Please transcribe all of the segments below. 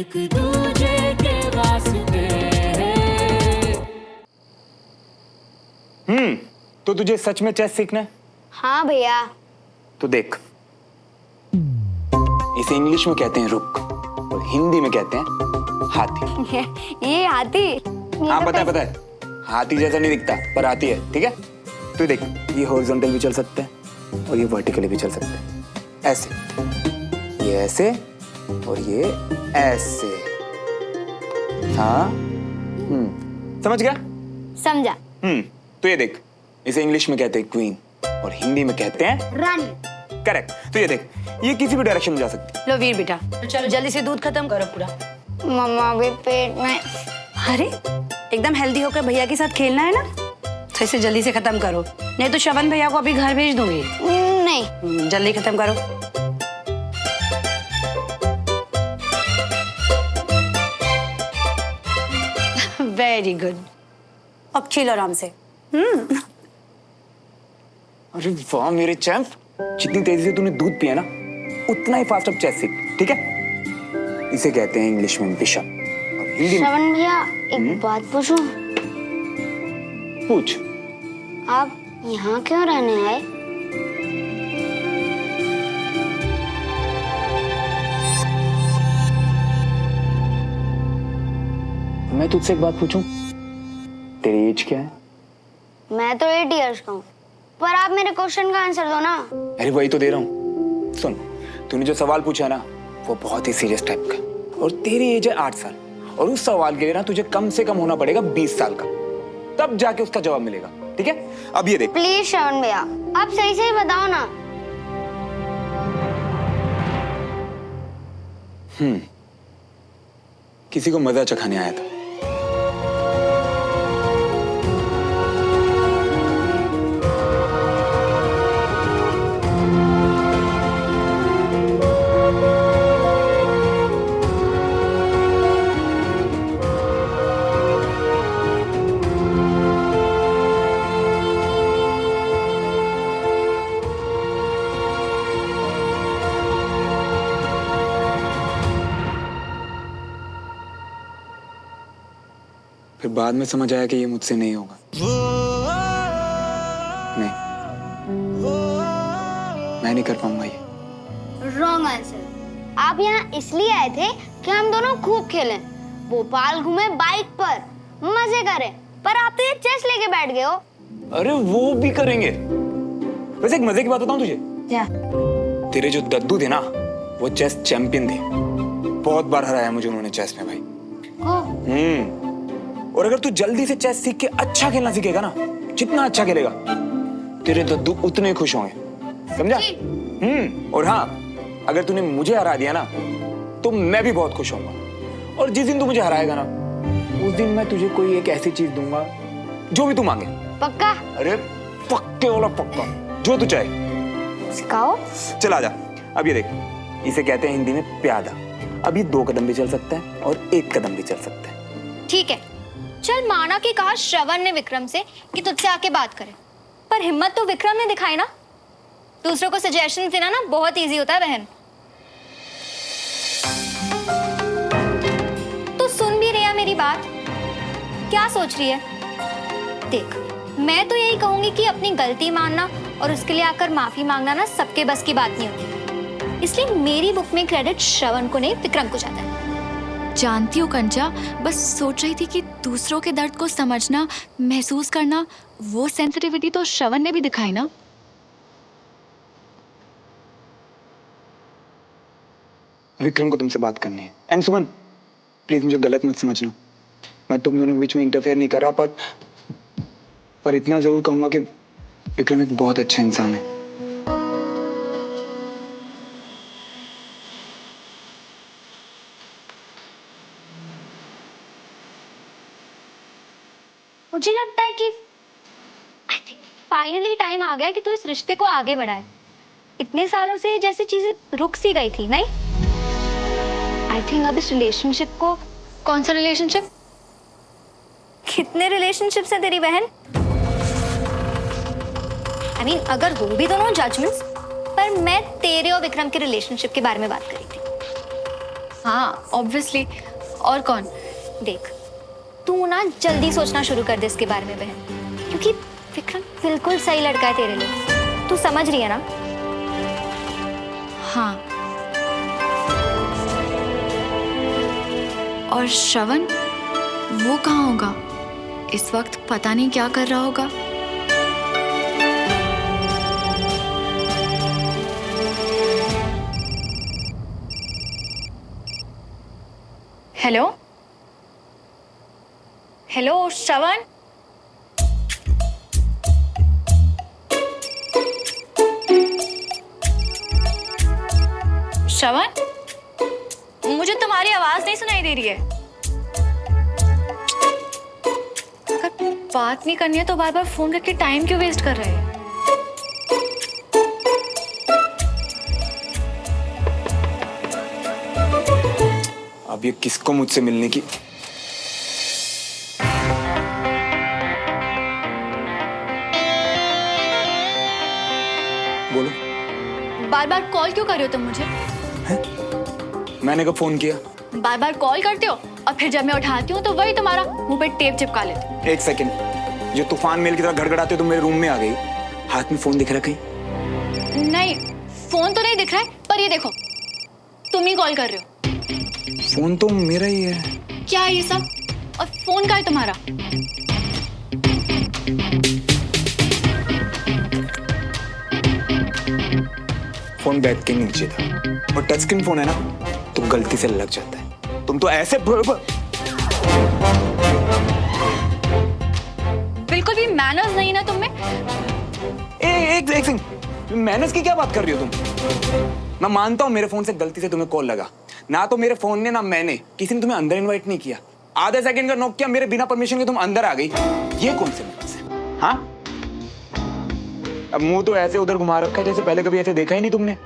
एक दूजे के वास्ते। तो तुझे सच में चेस सीखना है? हाँ भैया। तो देख, इसे इंग्लिश में कहते हैं रुक और हिंदी में कहते हैं हाथी। ये हाथी? हाँ पता है, हाथी जैसा नहीं दिखता पर हाथी है, ठीक है। तो देख, ये हॉरिजॉन्टल भी चल सकते हैं और ये वर्टिकली भी चल सकते हैं, ऐसे, ये ऐसे और ये ऐसे। हाँ समझ गया? समझा। तो ये देख, इसे इंग्लिश में कहते हैं क्वीन और हिंदी में कहते हैं रानी। करेक्ट। तो ये देख, ये किसी भी डायरेक्शन में जा सकती है। लो वीर बेटा, तो चलो जल्दी से दूध खत्म करो पूरा। मम्मा भी पेट में। अरे एकदम हेल्दी होकर भैया के साथ खेलना है ना, तो इसे जल्दी से खत्म करो, नहीं तो श्रवण भैया को अभी घर भेज दूंगी। नहीं। जल्दी खत्म करो। वेरी गुड, अब खेलो आराम से। अरे वाह मेरे चैंप, जितनी तेजी से तूने दूध पिया ना, उतना ही फास्ट अब चेस सीख, ठीक है। इसे कहते हैं इंग्लिश में बिशप और हिंदी में। श्रवण भैया एक बात पूछूं? पूछ। आप यहाँ क्यों रहने आए? मैं तुझसे एक बात पूछूं, तेरी एज क्या है? मैं तो 8 इयर्स का हूँ, पर आप मेरे क्वेश्चन का आंसर दो ना। अरे वही तो दे रहा हूँ। सुन, तूने जो सवाल पूछा ना, वो बहुत ही सीरियस टाइप का, और तेरी एज है 8 साल, और उस सवाल के लिए ना तुझे कम से कम होना पड़ेगा 20 साल का, तब जाके उसका जवाब मिलेगा, ठीक है। अब ये देख। प्लीज श्रवण भैया, आप सही सही बताओ ना। किसी को मजा चखाने आया था। फिर बाद में समझ आया कि ये मुझसे नहीं होगा। नहीं, मैं नहीं कर पाऊंगा ये। Wrong answer. आप यहाँ इसलिए आए थे कि हम दोनों खूब खेलें, भोपाल घूमे बाइक पर, मजे करें, पर आप तो ये चेस लेके बैठ गए हो। अरे वो भी करेंगे। वैसे एक मजे की बात बताऊं तुझे? क्या? तेरे जो दद्दू थे ना, वो चेस चैंपियन थे। बहुत बार हराया मुझे उन्होंने चेस में भाई। और अगर तू जल्दी से चेस सीख के अच्छा खेलना सीखेगा ना, जितना अच्छा खेलेगा, तेरे दद्दू उतने खुश होंगे, समझा? और हाँ, अगर तूने मुझे हरा दिया ना, तो मैं भी बहुत खुश होऊंगा। और जिस दिन तू मुझे हराएगा ना, उस दिन मैं तुझे कोई एक ऐसी चीज दूंगा जो भी तू मांगे। पक्का? अरे पक्के वाला पक्का, जो तू चाहे। सिखाओ। चल आजा। अब ये देख, इसे कहते हैं हिंदी में प्यादा। अब ये 2 कदम भी चल सकता है और 1 कदम भी चल सकता है। ठीक है, चल माना कि कहा श्रवण ने विक्रम से कि तुझसे आके बात करे, पर हिम्मत तो विक्रम ने दिखाई ना। दूसरों को सजेशन देना ना बहुत इजी होता है बहन। तो सुन भी रही मेरी बात? क्या सोच रही है? देख, मैं तो यही कहूंगी कि अपनी गलती मानना और उसके लिए आकर माफी मांगना ना सबके बस की बात नहीं होती, इसलिए मेरी बुक में क्रेडिट श्रवण को नहीं विक्रम को जाता है। जानती हूँ कंचा, बस सोच रही थी कि दूसरों के दर्द को समझना, महसूस करना, वो सेंसिटिविटी तो श्रवण ने भी दिखाई ना। विक्रम को तुमसे बात करनी है। एंड सुमन, प्लीज मुझे गलत मत समझना, मैं तुम दोनों के बीच में इंटरफेयर नहीं कर रहा, पर इतना जरूर कहूंगा कि विक्रम एक बहुत अच्छा इंसान है। मुझे लगता है कि फाइनली टाइम आ गया कि तू इस रिश्ते को आगे बढ़ाए। इतने सालों से जैसे चीजें रुक सी गई थी, नहीं? आई थिंक अब इस रिलेशनशिप को। कौन सा रिलेशनशिप? कितने रिलेशनशिप्स हैं तेरी बहन? आई मीन अगर हो भी दोनों जजमेंट्स, पर मैं तेरे और विक्रम के रिलेशनशिप के बारे में बात कर रही थी। हाँ ऑब्वियसली, और कौन। देख तू ना जल्दी सोचना शुरू कर दे इसके बारे में बहन, क्योंकि विक्रम बिल्कुल सही लड़का है तेरे लिए, तू समझ रही है ना। हाँ, और श्रवण वो कहाँ होगा इस वक्त, पता नहीं क्या कर रहा होगा। हेलो हेलो श्रवण, श्रवण मुझे तुम्हारी आवाज नहीं सुनाई दे रही है। अगर बात नहीं करनी है तो बार बार फोन करके टाइम क्यों वेस्ट कर रहे हैं। अब ये किसको मुझसे मिलने की। बोलो। बार बार कॉल क्यों कर रहे हो तुम मुझे? है? मैंने कब फोन किया? बार बार कॉल करते हो और फिर जब मैं उठाती हूँ तो वही तुम्हारा मुंह पे टेप चिपका लेते हो। एक सेकंड, जो तूफान मेल की तरह गड़गड़ाते हो तुम मेरे रूम में आ गई, हाथ में फोन दिख रहा कहीं? नहीं, फोन तो नहीं दिख रहा है, पर ये देखो तुम ही कॉल कर रहे हो। फोन तो मेरा ही है। क्या है ये सब, और फोन का है तुम्हारा? फोन बैग के नीचे था, और टच स्क्रीन फोन है ना तो गलती से लग जाता है। तुम तो ऐसे बिल्कुल भी मैनर्स नहीं ना तुम में। एक सेकंड, मैनर्स की क्या बात कर रही हो तुम? मैं मानता हूं मेरे फोन से गलती से तुम्हें कॉल लगा, ना तो मेरे फोन ने ना मैंने, किसी ने तुम्हें अंदर इनवाइट नहीं किया। आधे सेकंड का नॉक किया, मेरे बिना परमिशन के तुम अंदर आ गई। ये कौन से मैनर्स है? हाँ, अब मुंह तो ऐसे उधर घुमा रखा है जैसे पहले कभी ऐसे देखा ही नहीं तुमने।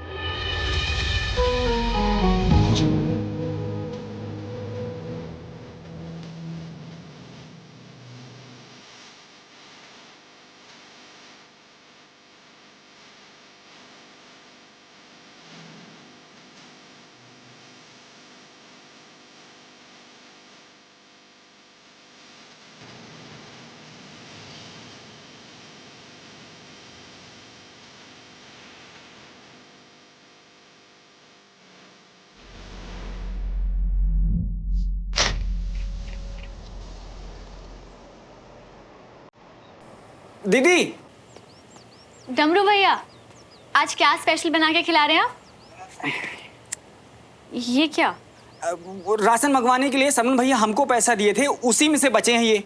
दीदी, डमरू भैया, आज क्या स्पेशल बना के खिला रहे हैं आप? ये क्या? राशन मंगवाने के लिए सरवण भैया हमको पैसा दिए थे, उसी में से बचे हैं ये।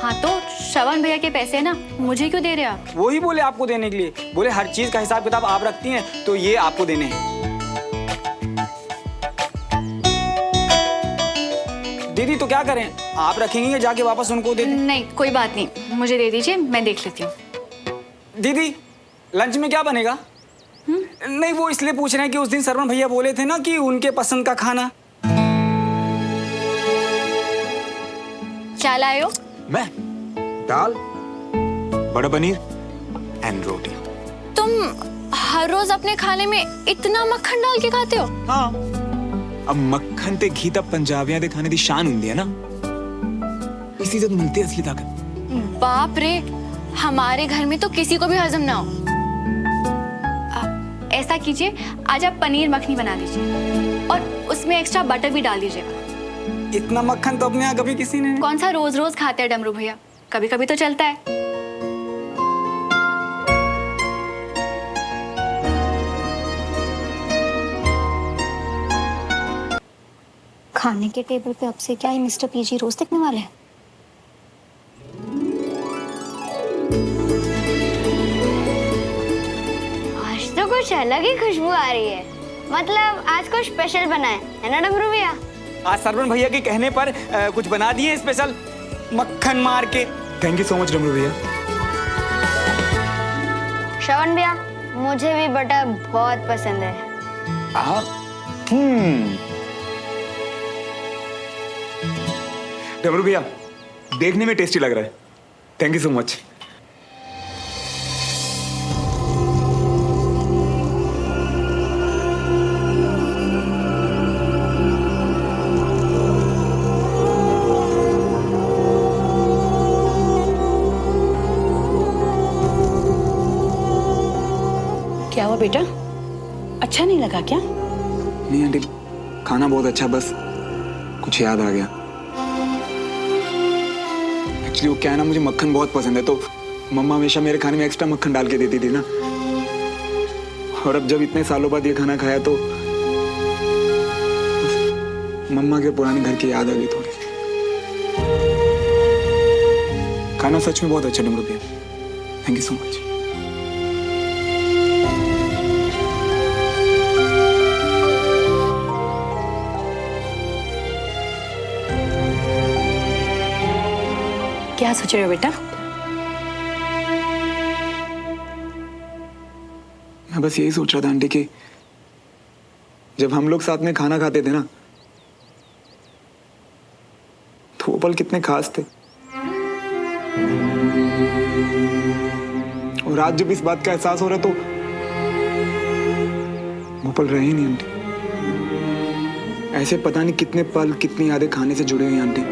हाँ तो श्रवण भैया के पैसे ना, मुझे क्यों दे रहे आप? वो ही बोले आपको देने के लिए, बोले हर चीज का हिसाब किताब आप रखती हैं तो ये आपको देने हैं। दीदी तो क्या करें, आप रखेंगे या जाके वापस उनको दे दें? नहीं कोई बात नहीं, मुझे दे दीजिए, मैं देख लेती हूँ। दीदी लंच में क्या बनेगा? नहीं वो इसलिए पूछ रहे हैं कि उस दिन सरवण भैया बोले थे ना कि उनके पसंद का खाना। क्या लाए हो? मैं दाल, बड़ा पनीर एंड रोटी। तुम हर रोज अपने खाने में इतना मक्खन डाल के खाते हो? हाँ, अब मक्खन ते घी तब पंजाबियां दे खाने दी शान हुंदी है ना, इसी से तो मिलती है असली ताकत। बाप रे, हमारे घर में तो किसी को भी हजम ना हो। ऐसा कीजिए, आज आप पनीर मखनी बना दीजिए और उसमें एक्स्ट्रा बटर भी डाल दीजिएगा। इतना मक्खन तो अपने यहाँ कभी किसी ने। कौन सा रोज रोज खाते हैं डमरू भैया, कभी कभी तो चलता है। खाने के टेबल पे अब से क्या ही मिस्टर पीजी रोज दिखने वाले हैं? आज तो कुछ अलग ही खुशबू आ रही है, मतलब आज कुछ स्पेशल बना है ना डमरू भैया? आज सरवण भैया के कहने पर कुछ बना दिए स्पेशल, मक्खन मार के। थैंक यू सो मच डमरू भैया। श्रवण भैया, मुझे भी बटर बहुत पसंद है। डमरू भैया, देखने में टेस्टी लग रहा है, थैंक यू सो मच। बेटा? अच्छा नहीं लगा क्या? नहीं आंटी, खाना बहुत अच्छा, बस कुछ याद आ गया। एक्चुअली वो क्या है ना, मुझे मक्खन बहुत पसंद है, तो मम्मा हमेशा मेरे खाने में एक्स्ट्रा मक्खन डाल के देती थी ना। और अब जब इतने सालों बाद ये खाना खाया तो मम्मा के पुराने घर की याद आ गई थोड़ी सी। खाना सच में बहुत अच्छा डमरू भैया, थैंक यू सो मच। क्या सोच रहे हो बेटा? मैं बस यही सोच रहा था आंटी कि जब हम लोग साथ में खाना खाते थे ना, तो वो पल कितने खास थे। और आज जब इस बात का एहसास हो रहा है तो वो पल रहे ही नहीं आंटी। ऐसे पता नहीं कितने पल, कितनी यादें खाने से जुड़े हुए हैं आंटी।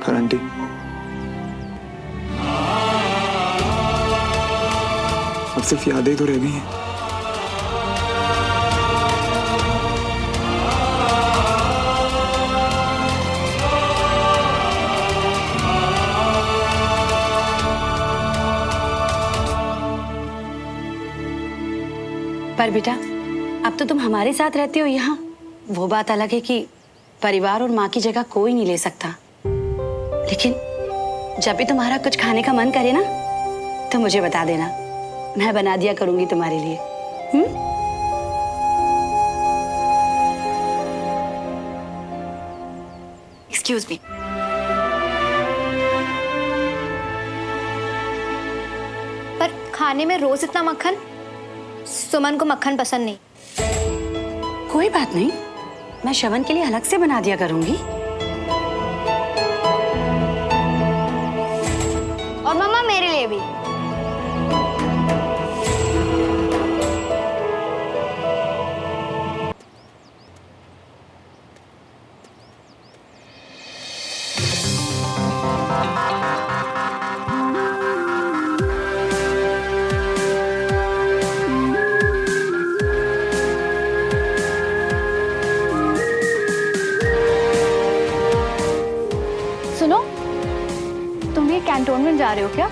पर आंटी, अब सिर्फ यादें ही तो रह गई हैं। पर बेटा, अब तो तुम हमारे साथ रहते हो यहाँ। वो बात अलग है कि परिवार और माँ की जगह कोई नहीं ले सकता, लेकिन जब भी तुम्हारा कुछ खाने का मन करे ना, तो मुझे बता देना, मैं बना दिया करूंगी तुम्हारे लिए। Excuse me. पर खाने में रोज इतना मक्खन, सुमन को मक्खन पसंद नहीं। कोई बात नहीं, मैं श्रवण के लिए अलग से बना दिया करूंगी। और मम्मा मेरे लिए भी। सुनो, तुम भी कैंटोनमेंट जा रहे हो क्या?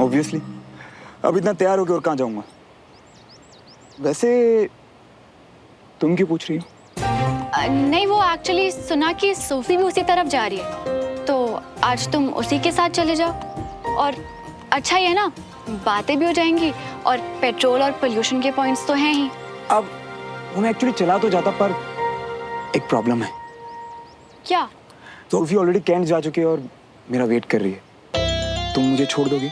ऑब्वियसली, अब इतना तैयार होके और कहाँ जाऊंगा। वैसे तुम क्यों पूछ रही हो? नहीं, वो एक्चुअली सुना कि सोफी भी उसी तरफ जा रही है, तो आज तुम उसी के साथ चले जाओ। और अच्छा ही है ना, बातें भी हो जाएंगी और पेट्रोल और पोल्यूशन के पॉइंट्स तो हैं ही। अब वो मैं एक्चुअली चला तो जाता, पर एक प्रॉब्लम है। क्या? सोफी ऑलरेडी कैंट जा चुकी है और मेरा वेट कर रही है। तुम मुझे छोड़ दोगे?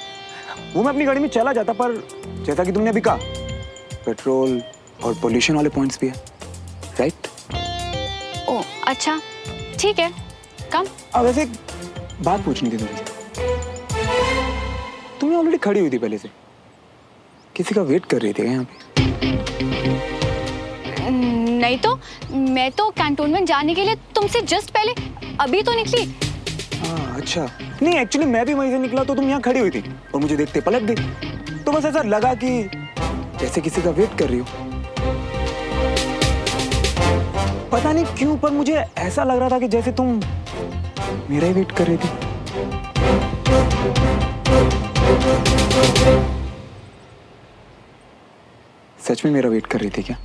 वो मैं अपनी गाड़ी में चला जाता, पर जैसा कि तुमने अभी कहा, पेट्रोल और पोल्यूशन वाले पॉइंट्स भी है, राइट? ओ अच्छा, ठीक है, कम। अब वैसे एक बात पूछनी थी तुमसे। तुम ऑलरेडी खड़ी हुई थी पहले से, किसी का वेट कर रही थी यहाँ पे? नहीं तो मैं तो कैंटोनमेंट जाने के लिए तुमसे जस्ट पहले अभी तो निकली। हाँ अच्छा, नहीं एक्चुअली मैं भी वहीं से निकला तो तुम यहाँ खड़ी हुई थी और मुझे देखते पलट गई, तो बस ऐसा लगा कि जैसे किसी का वेट कर रही हो। पता नहीं क्यों, पर मुझे ऐसा लग रहा था कि जैसे तुम मेरा ही वेट कर रही थी। सच में मेरा वेट कर रही थी क्या?